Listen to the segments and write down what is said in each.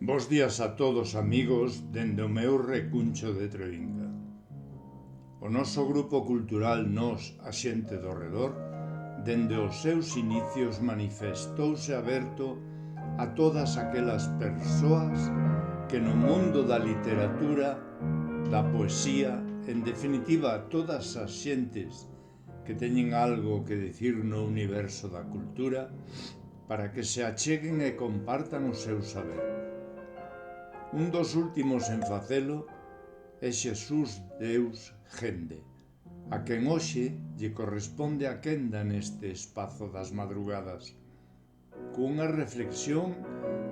Bos días a todos, amigos, dende o meu recuncho de Trevinga. O noso grupo cultural Nós, a xente do redor, dende os seus inicios manifestouse aberto a todas aquelas persoas que no mundo da literatura, da poesía, en definitiva a todas as xentes que teñen algo que dicir no universo da cultura, para que se acheguen e compartan o seu saber. Un dos últimos en facelo é Xesús Deus Gende, a quen hoxe lle corresponde a quenda neste espazo das madrugadas, cunha reflexión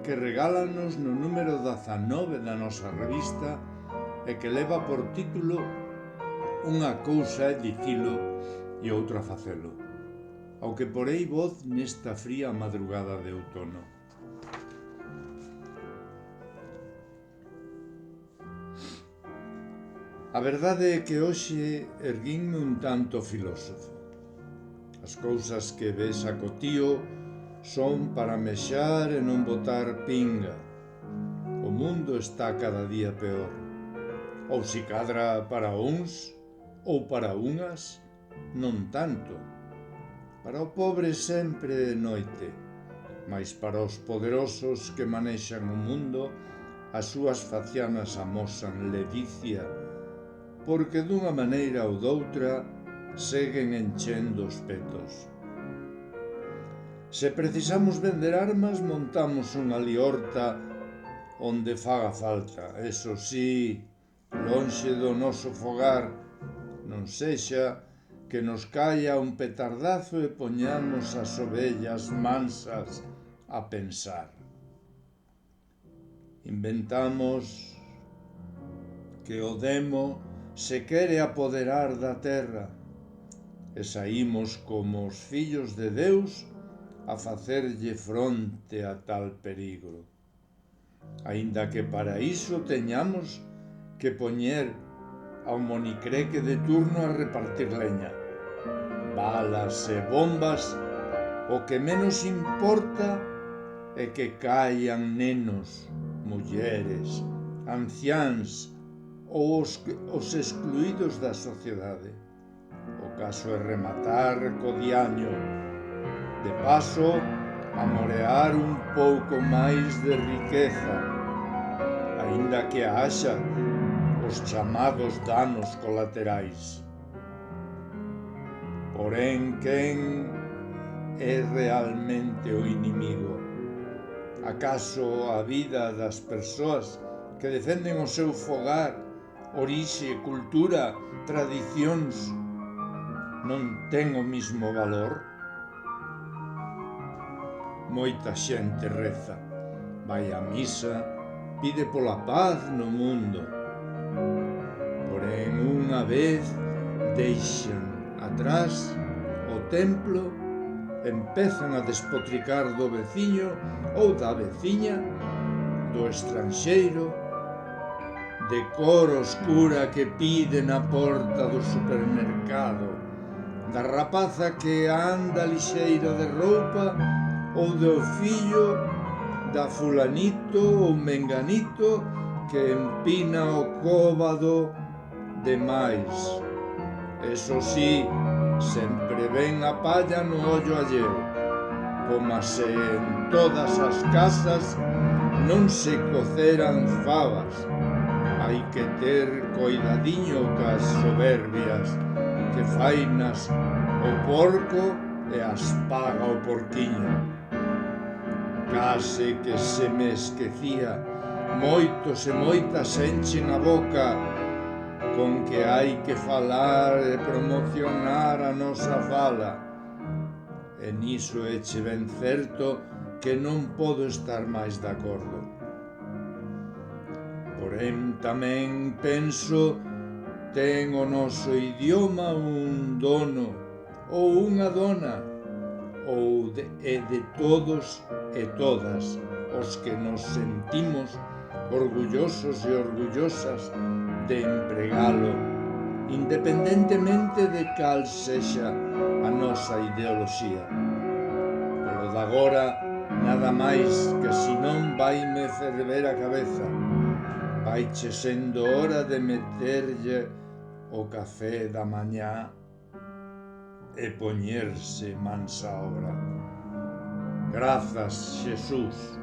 que regálanos no número 19 da nosa revista e que leva por título Unha cousa é dicilo e outra facelo, ao que porei voz nesta fría madrugada de outono. A verdade é que hoxe erguínme un tanto filósofo. As cousas que ves a cotío son para mexar e non botar pinga. O mundo está cada día peor. Ou si cadra para uns, ou para unhas, non tanto. Para o pobre sempre é noite, mais para os poderosos que manexan o mundo, as súas facianas amosan ledicia, porque dunha maneira ou doutra seguen enchendo os petos. Se precisamos vender armas, montamos unha liorta onde faga falta, eso sí, lonxe do noso fogar, non sexa que nos caia un petardazo e poñamos as ovellas mansas a pensar. Inventamos que o demo se quere apoderar da terra e saímos como os fillos de Deus a facerlle fronte a tal perigo. Aínda que para iso teñamos que poñer ao monicreque de turno a repartir leña. Balas e bombas, o que menos importa é que caian nenos, mulleres, anciáns ou os excluídos da sociedade. O caso é rematar co diaño. De paso, amorear un pouco máis de riqueza, aínda que haxa os chamados danos colaterais. Porén, quen é realmente o inimigo? Acaso a vida das persoas que defenden o seu fogar, orixe, cultura, tradicións, non ten o mismo valor? Moita xente reza, vai á misa, pide pola paz no mundo. Porén, unha vez deixan atrás o templo, empezan a despotricar do veciño ou da veciña, do estranxeiro, de cor oscura que pide na porta do supermercado, da rapaza que anda lixeira de roupa ou do fillo da fulanito ou menganito que empina o cóbado de máis. Eso sí, sempre ven a palla no ollo alleo, como se en todas as casas non se coceran fabas. Hai que ter coidadiño cas soberbias, que fainas o porco e as paga o porquiño. Case que se me esquecía, moitos e moitas enchen a boca con que hai que falar e promocionar a nosa fala. E niso eche ben certo que non podo estar máis de acordo. Porén, tamén penso, ten o noso idioma un dono ou unha dona, ou é de todos e todas os que nos sentimos orgullosos e orgullosas de empregalo, independentemente de cal sexa a nosa ideoloxía. Pero de agora nada máis que senón vaime ferver a cabeza. Vaiche sendo hora de meterlle o café da mañá e poñerse mansa obra. Grazas, Xesús.